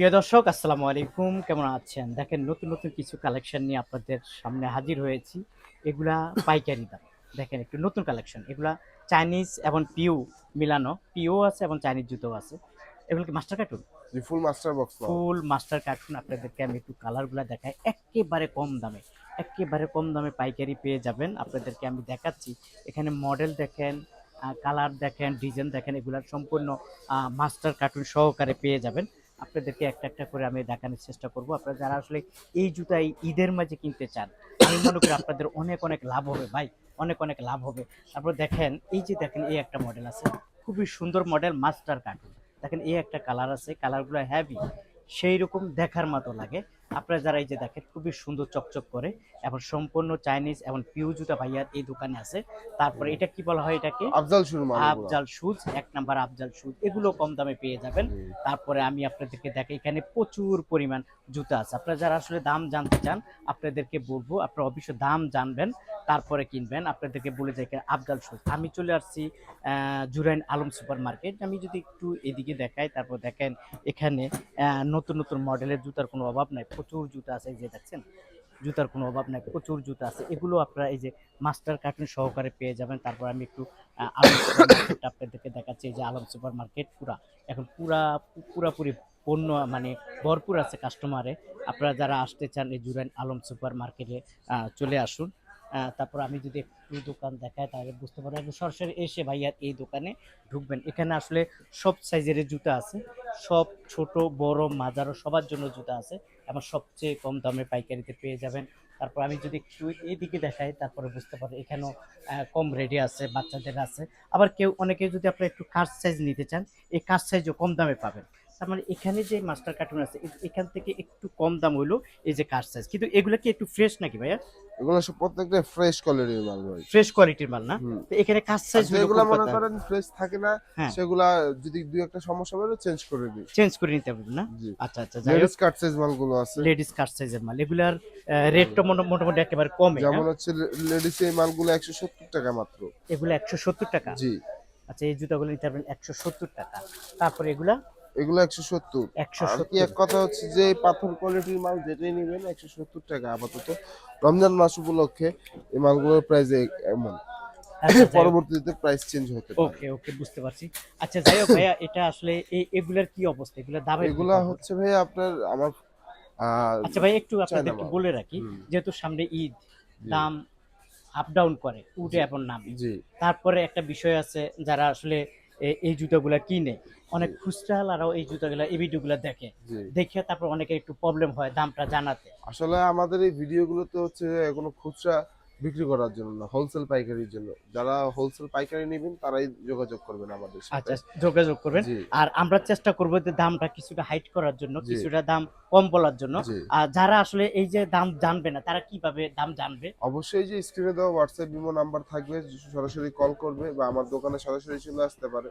প্রিয় দর্শক আসসালামু আলাইকুম, কেমন আছেন? দেখেন নতুন নতুন কিছু কালেকশন নিয়ে আপনাদের সামনে হাজির হয়েছি। এগুলা পাইকারি দাম। দেখেন একটু নতুন কালেকশন। এগুলা চাইনিজ এবং পিউ মিলানো। পিউ আছে এবং চাইনিজ জুতোও আছে। এগুলো কি মাস্টার কার্টুন? জি, ফুল মাস্টার বক্স মাল। ফুল মাস্টার কার্টুন। আপনাদেরকে আমি একটু কালারগুলা দেখাই। এক্কেবারে কম দামে। এক্কেবারে কম দামে পাইকারি পেয়ে যাবেন। আপনাদেরকে আমি দেখাচ্ছি। এখানে মডেল দেখেন, কালার দেখেন, ডিজাইন দেখেন, এগুলার সম্পূর্ণ মাস্টার কার্টুন সহকারে পেয়ে যাবেন। আপনাদেরকে একটা একটা করে আমি দেখানোর চেষ্টা করব। আপনারা যারা আসলে এই জুতা এই ঈদের মাঝে কিনতে চান, আমি মনে করি আপনাদের অনেক অনেক লাভ হবে ভাই, অনেক অনেক লাভ হবে। তারপর দেখেন এই যে দেখেন এই একটা মডেল আছে, খুবই সুন্দর মডেল মাস্টার কার্টুন। দেখেন এই একটা কালার আছে, কালারগুলো হেভি, সেই রকম দেখার মতো লাগে। আপনারা যারা এই যে দেখেন খুবই সুন্দর চকচক করে এবং সম্পূর্ণ চাইনিজ এবং পিউ জুতা ভাইয়ার এই দোকানে আছে। তারপরে এটা কি বলা হয়, এটাকে আফজাল শুর মাল এগুলো। আফজাল শুজ, এক নাম্বার আফজাল শুজ, এগুলো কম দামে পেয়ে যাবেন। হুম। তারপরে আমি আপনাদেরকে দেখাই এখানে প্রচুর পরিমাণ জুতা আছে। আপনারা যারা আসলে দাম জানতে চান আপনাদেরকে বলবো, আপনারা অবশ্যই দাম জানবেন তারপরে কিনবেন। আপনাদেরকে বলে যাই আফজাল শুজ। আমি চলে আসছি জুরাইন আলম সুপার মার্কেট। আমি যদি একটু এদিকে দেখাই, তারপর দেখেন এখানে নতুন নতুন মডেলের জুতার কোনো অভাব নাই, প্রচুর জুতা আছে। এই যে দেখছেন জুতার কোনো অভাব নাই, প্রচুর জুতা আছে। এগুলো আপনারা এই যে মাস্টার কার্টুন সহকারে পেয়ে যাবেন। তারপর আমি একটু আলম সুপার মার্কেটটা আপনাদেরকে দেখাচ্ছি। এই যে আলম সুপার মার্কেট এখন পুরাপুরি পণ্য মানে ভরপুর আছে কাস্টমারে। আপনারা যারা আসতে চান এই জুরাইন আলম সুপার মার্কেটে চলে আসুন। তারপর আমি যদি একটু দোকান দেখাই তাহলে বুঝতে পারবেন। একটু সরাসরি এসে ভাইয়ার এই দোকানে ঢুকবেন। এখানে আসলে সব সাইজের জুতা আছে, সব ছোট বড় মাঝারো সবার জন্য জুতা আছে এবং সবচেয়ে কম দামে পাইকারিতে পেয়ে যাবেন। তারপর আমি যদি একটু এইদিকে দেখাই তারপরে বুঝতে পারবেন এখানেও কম রেটে আছে, বাচ্চাদের আছে। আবার কেউ অনেকে যদি আপনারা একটু কার্ড সাইজ নিতে চান, এই কার্ড সাইজও কম দামে পাবেন। তার মানে এখানে যে মাস্টার কার্টুন আছে এখান থেকে একটু কম দাম হইলো এই যে কার্ড সাইজ। কিন্তু এগুলো কি একটু ফ্রেশ নাকি ভাইয়া? এগুলো সব প্রত্যেকটা ফ্রেশ কোয়ালিটির মাল ভাই। ফ্রেশ কোয়ালিটির মাল না? হুম। তো এখানে কার্ড আর সাইজ হইলো যেগুলা কোন মনে কথা? করেন ফ্রেশ থাকে না, হ্যাঁ, সেগুলা যদি দুই একটা সমস্যা হলে চেঞ্জ করে দিই। চেঞ্জ করে নিতে পারবেন না? জি। আচ্ছা, আচ্ছা, যাই হোক। লেডিস কাট সাইজ মালগুলো আছে। লেডিস কার্ড সাইজের মাল। এগুলার রেটটা মোটামুটি একেবারে কমে না? যেমন হচ্ছে লেডিস এই মালগুলো 170 টাকা মাত্র। এগুলো ১৭০ টাকা? জি। আচ্ছা, এই জুতাগুলো নিতে পারবেন ১৭০ টাকা। তারপরে এগুলা এগুলো 170। আর কি ১৭০। এক কথা হচ্ছে যে পাথর কোয়ালিটির মাল যেটাই নেবেন 170 টাকা আপাতত। রমজান মাস উপলক্ষে এই মালগুলোর প্রাইস এমন। আচ্ছা, যাই হোক। পরবর্তীতে প্রাইস চেঞ্জ হতে পারে। ওকে, ওকে, বুঝতে পারছি। আচ্ছা, যাই হোক ভাইয়া, এটা আসলে এগুলার কি অবস্থা? এগুলার দামের কি এগুলা খবর? হচ্ছে ভাই আপনার আমার আচ্ছা ভাই, একটু চায়না আপনাদেরকে মাল। বলে রাখি, হুম। যেহেতু সামনে ঈদ, জি। দাম আপ ডাউন করে, উঠে জি। এবং নামে। জি। তারপরে একটা বিষয় আছে, যারা আসলে এই জুতাগুলা কিনে, জি। অনেক খুচরাওয়ালারাও এই জুতাগুলা এই ভিডিওগুলা দেখে। জি। দেখে তারপর অনেকের একটু প্রবলেম হয় দামটা জানাতে। আসলে আমাদের এই ভিডিওগুলোতে হচ্ছে যে কোনো খুচরা বিক্রি করার জন্য না, হোলসেল পাইকারির জন্য। যারা হোলসেল পাইকারি নিবেন তারাই যোগাযোগ করবেন আমাদের সাথে। আচ্ছা, যোগাযোগ করবেন। জি। আর আমরা চেষ্টা করব যে দামটা কিছুটা হাইট করার জন্য, জি। কিছুটা দাম কম বলার জন্য। জি। আর যারা আসলে এই যে দাম জানবে না, তারা কিভাবে দাম জানবে? অবশ্যই যে স্ক্রিনে দেওয়া হোয়াটসঅ্যাপ ইমো নাম্বার থাকবে, সরাসরি কল করবে বা আমার দোকানে সরাসরি চলে আসতে পারে।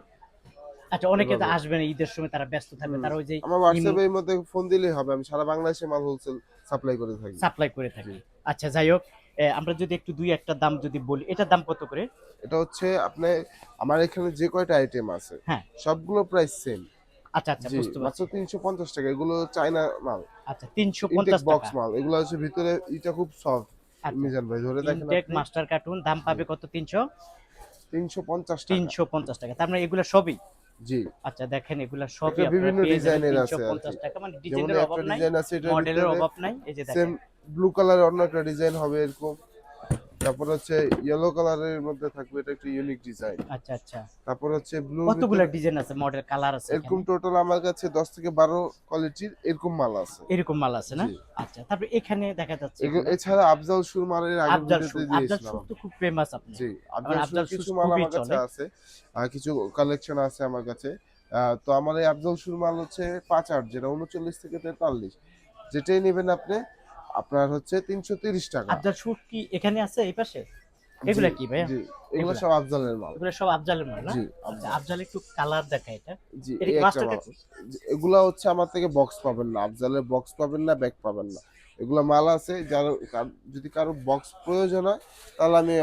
আচ্ছা, অনেকে তো এভাবে। আসবে না, ঈদের সময় তারা ব্যস্ত থাকবে। হুম। তারা ওই যে আমার ইমো হোয়াটসঅ্যাপে এর মধ্যে ফোন দিলেই হবে। আমি সারা বাংলাদেশে মাল হোলসেল সাপ্লাই করে থাকি। সাপ্লাই করে জি। থাকি। আচ্ছা, যাই হোক। আমরা যদি একটু ২-১ টা দাম যদি বলি, এটার দাম কত করে? এটা হচ্ছে আপনি আমার এখানে যে কয়টা আইটেম আছে হ্যাঁ। সবগুলো প্রাইস সেম। আচ্ছা, আচ্ছা, জি, বুঝতে মাত্র পারছি। ৩৫০ টাকা। এগুলো চায়না মাল, আচ্ছা, ইনটেক ৩৫০ বক্স টাকা। মাল। এগুলো হচ্ছে ভিতরে ইটা খুব সফট। আচ্ছা, মিজান ভাই ধরে দেখেন ইনটেক আপনি। মাস্টার কার্টুন দাম জি, পাবে কত? ৩০০? ৩৫০ টাকা। ৩৫০ টাকা। তার মানে এগুলা সবই? জি। আচ্ছা, দেখেন এগুলা এটা সবই আপনারা বিভিন্ন পেয়ে যাবেন ডিজাইনের আছে ৩৫০ আরকি। টাকা। মানে যেমন ডিজাইনের একটা অভাব নাই, ডিজাইন আছে এটার মডেলের ভিতরে অভাব নাই। এই যে সেম দেখেন। ব্লু কালারের অন্য একটা ডিজাইন হবে এরকম। তারপর হচ্ছে ইয়েলো কালারের মধ্যে থাকবে, এটা একটা ইউনিক ডিজাইন। আচ্ছা, আচ্ছা। তারপর হচ্ছে ব্লুর কতগুলা ভিতরে ডিজাইন আছে, মডেল, কালার আছে এরকম এখানে? টোটাল আমার কাছে 10 থেকে 12 কোয়ালিটির এরকম মাল আছে। এরকম মাল আছে না? জি। আচ্ছা, তারপরে এখানে দেখা যাচ্ছে এগুলো এগুলা এছাড়া আফজাল সুর মালের আগের আফজাল ভিডিওতে সুর। আফজাল দিয়েছিলাম সুর তো আমি। খুব ফেমাস আপনি। জি, আমার আফজাল আফজাল সুরের সুর কিছু মাল খুবই আমার কাছে চলে। আছে। কিছু কালেকশন আছে আমার কাছে। তো আমার এই আফজাল সুর মাল হচ্ছে ৫-৮ যেটা ৩৯ থেকে ৪৩। যেটাই নিবেন আপনি, আপনার হচ্ছে ৳৩৩০। আফজাল সুর কি এখানে আছে এই পাশে? জি, এগুলা কি ভাইয়া? জি। এগুলো এগুলা? সব আফজালের মাল। এগুলা সব আফজালের মাল না? জি, আচ্ছা, আফজাল। আফজাল একটু কালার দেখায় এটা। জি, এটা এই কি একটা মাস্টার মাল। কার্টুন? এগুলা হচ্ছে আমার থেকে বক্স পাবেন না। আফজালের বক্স পাবেন না, ব্যাগ পাবেন না। এগুলা মাল আছে যার যদি কারো বক্স প্রয়োজন হয় তাহলে আমি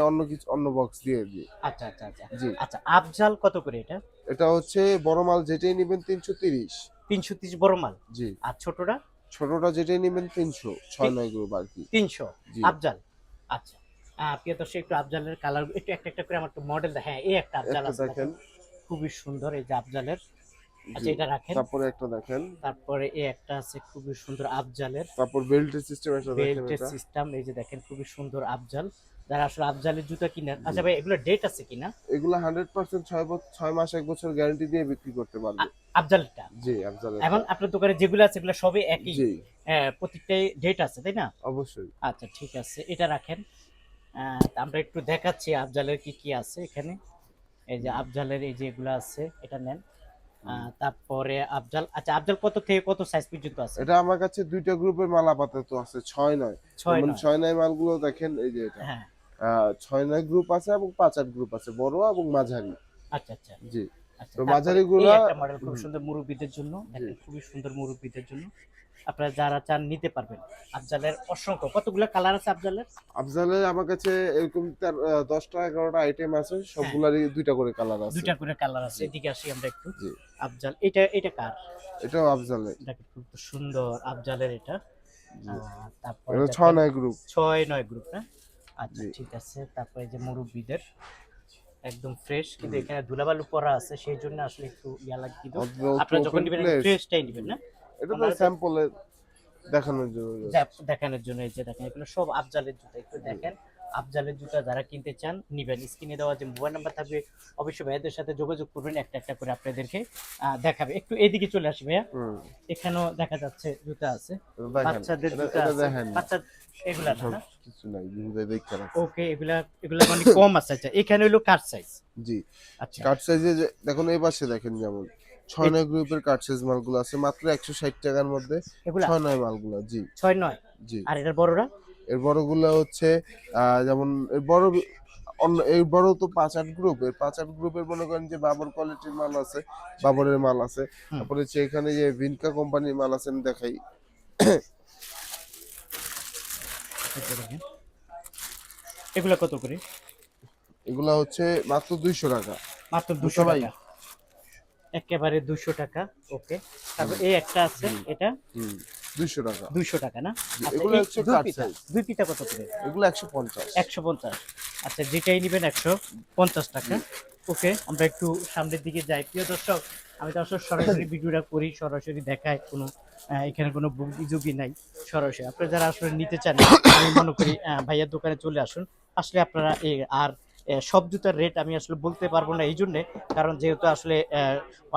অন্য বক্স দিয়ে দিই। আচ্ছা, আচ্ছা, আচ্ছা। জি। আচ্ছা, আফজাল কত করে এটা? এটা হচ্ছে বড় মাল যেটাই নিবেন ৩৩০। 330 বড় মাল। জি। আর ছোটটা ছোটটা যেটাই নেবেন 300, 6-9 গ্রুপ আর কি। 300 জি। আফজাল। আচ্ছা, প্রিয় দর্শক একটু আফজালের কালার একটু একটা একটা করে আমার একটু মডেল হ্যাঁ, এই একটা আফজাল একটা আছে দেখেন। দেখেন, খুবই সুন্দর এই যে আফজালের। আচ্ছা, জি। এটা রাখেন। তারপরে একটা দেখেন। তারপরে এই একটা আছে খুবই সুন্দর আফজালের, তারপর বেল্টের সিস্টেম একটা দেখেন বেল্টের এটা। সিস্টেম, এই যে দেখেন খুবই সুন্দর আফজাল। যারা আসলে আফজালের জুতা কিনেন, আচ্ছা ভাই এগুলো ডেট আছে কিনা? এগুলা 100% 6 মাস 1 বছর গ্যারান্টি দিয়ে বিক্রি করতে পারবে। আফজালটা জি, এখন আফজালেরটা। আপনার দোকানে যেগুলো আছে এগুলো সবই একই, জি, প্রত্যেকটাই ডেট আছে তাই না? অবশ্যই। আচ্ছা ঠিক আছে, এটা রাখেন। তা আমরা একটু দেখাচ্ছি আফজালের কি কি আছে এখানে। এই যে আফজালের এই যে এগুলো আছে, এটা নেন। তারপরে আফজাল, আচ্ছা আফজাল কত থেকে কত সাইজ পর্যন্ত আছে? এটা আমার কাছে 2টা গ্রুপের মাল আপাতত আছে, 6-9। 6 যেমন 9। 6-9 মালগুলো দেখেন এই যে এটা। হ্যাঁ। 6-9 গ্রুপ আছে এবং 5-8 গ্রুপ আছে, বড় এবং মাঝারি। আচ্ছা আচ্ছা জি। আচ্ছা। তো তারপরে মাঝারি এই গুলা একটা মডেল খুব হুম, সুন্দর মুরব্বিদের জন্য, জি। দেখেন খুবই সুন্দর মুরব্বিদের জন্য। আপনারা যারা চান নিতে পারবেন। আফজালের অসংখ্য কতগুলো কালার আছে আফজালের? আফজালের আমার কাছে এরকম তার 10টা 11টা আইটেম আছে, হ্যাঁ, সবগুলারই 2টা করে কালার আছে। দুইটা করে কালার আছে। জি, এদিকে আসি আমরা একটু। জি। আফজাল, এটা কার? এটাও আফজালের। দেখেন খুব সুন্দর আফজালের এটা। জি। তারপরে এটা দেখেন 6-9 গ্রুপ। 6 9 গ্রুপ না? আচ্ছা জি। ঠিক আছে। তারপরে এই যে মুরব্বিদের একদম ফ্রেশ, কিন্তু এখানে ধুলাবালু পড়া আছে সেই জন্য আসলে একটু ইয়া লাগে, কিন্তু আপনারা যখন ওপেন নেবেন প্লেস। ফ্রেশটাই নেবেন না? এটা তো ওনারা স্যাম্পলে দেখানোর জন্য just। দেখানোর জন্য এই যে দেখেন এগুলো সব আফজালের জুতা, একটু জি। দেখেন। আফজালের জুতা যারা কিনতে চান নিবেন, স্ক্রিনে দেওয়া যে মোবাইল নাম্বার থাকবে অবশ্যই ভাইয়াদের সাথে যোগাযোগ করবেন, একটা একটা করে আপনাদেরকে দেখাবে। একটু এইদিকে চলে আসি ভাইয়া, হুম। এখানেও দেখা যাচ্ছে জুতা আছে, এটা দেখেন। বাচ্চাদের এটা জুতা এটা আছে, দেখেন। বাচ্চা এগুলা না সব না? কিছু নাই, বিহুদে দেখতে রাখছি। ওকে, এগুলা এগুলা মানে কম আছে। আচ্ছা, এখানে হলো কার সাইজ? জি। আচ্ছা, কার্ড সাইজে দেখুন এই পাশে দেখেন, যেমন 6-9 গ্রুপের কার্ড সাইজ মালগুলো আছে মাত্র 160 টাকার মধ্যে। এগুলা 6-9 মালগুলো, জি। 6 9। জি। আর এটার বড়রা? এর বড়গুলো হচ্ছে যেমন এর বড় অন্য এর বড় তো 5-8 গ্রুপ। এর 5-8 গ্রুপের মনে করেন যে বাবর কোয়ালিটির মাল আছে, বাবরের মাল আছে। হুম। তারপরে হচ্ছে এখানে যে ভিনকা কোম্পানির মাল আছে, আমি দেখাই। এগুলা কত করে? এগুলা হচ্ছে মাত্র 200 টাকা। মাত্র 200 বুঝছো ভাই? টাকা, একেবারে 200 টাকা। ওকে, তারপর এই একটা আছে, এটা হুম, 200 টাকা। 200 টাকা না? জি, আচ্ছা, এগুলো এই হচ্ছে দুই কাট পিতা, সাইজ। দুই পিতা কত করে? এগুলো 150। 150। আচ্ছা, যেটাই নেবেন 150 টাকা। ওকে, আমরা একটু সামনের দিকে যাই। প্রিয় দর্শক, আমি তো আসলে সরাসরি ভিডিওটা করি, সরাসরি দেখাই, কোনো এখানে কোনো বুগি নাই, সরাসরি আপনারা যারা আসলে নিতে চান আমি মনে করি ভাইয়ার দোকানে চলে আসুন। আসলে আপনারা আর সব জুতার রেট আমি আসলে বলতে পারবো না এই জন্যে, কারণ যেহেতু আসলে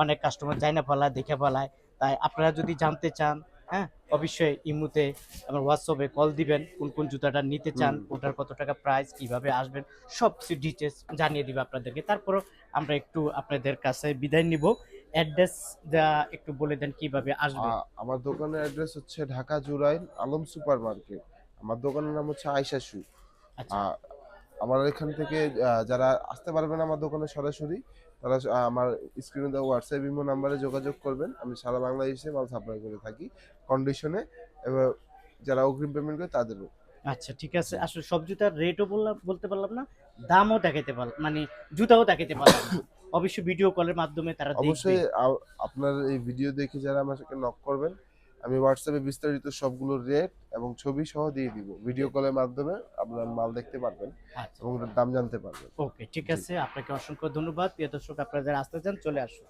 অনেক কাস্টমার যায় না ফেলায়, দেখে ফেলায়। তাই আপনারা যদি জানতে চান, হ্যাঁ, অবশ্যই ইমুতে আমার হোয়াটসঅ্যাপে কল দিবেন, কোন কোন জুতাটা নিতে চান, হুম। ওটার কত টাকা প্রাইস, কিভাবে আসবেন, সব কিছু ডিটেলস জানিয়ে দিবে আপনাদেরকে। তারপরও আমরা একটু আপনাদের কাছে বিদায় নিব। অ্যাড্রেস একটু বলে দেন কিভাবে আসবে। আমার দোকানের অ্যাড্রেস হচ্ছে ঢাকা জুরাইন আলম সুপার মার্কেট। আমার দোকানের নাম হচ্ছে আয়শা শু। আচ্ছা আমার এখান থেকে যারা আসতে পারবেন আমার দোকানে সরাসরি, তারা আমার স্ক্রিনে দেওয়া হোয়াটসঅ্যাপ ইমো নাম্বারে যোগাযোগ করবেন। আমি সারা বাংলাদেশে মাল সাপ্লাই করে থাকি কন্ডিশনে, এবং যারা অগ্রিম পেমেন্ট করে তাদেরও। আচ্ছা ঠিক আছে, আসলে সব জুতার রেটও বলতে পারলাম না, দামও দেখাইতে পারলাম, মানে জুতাও দেখাইতে পারলাম না। অবশ্যই ভিডিও কলের মাধ্যমে তারা দেখবে। অবশ্যই আপনার এই ভিডিও দেখে যারা আমার সাথে নক করবেন, আমি হোয়াটসঅ্যাপে বিস্তারিত সবগুলো রেট এবং ছবি সহ দিয়ে দিব। ভিডিও কলের মাধ্যমে আপনার মাল দেখতে পারবেন আচ্ছা, এবং দাম জানতে পারবেন। ওকে ঠিক জি। আছে, আপনাকে অসংখ্য ধন্যবাদ। প্রিয় দর্শক, আপনারা যারা আসতে চান চলে আসুন।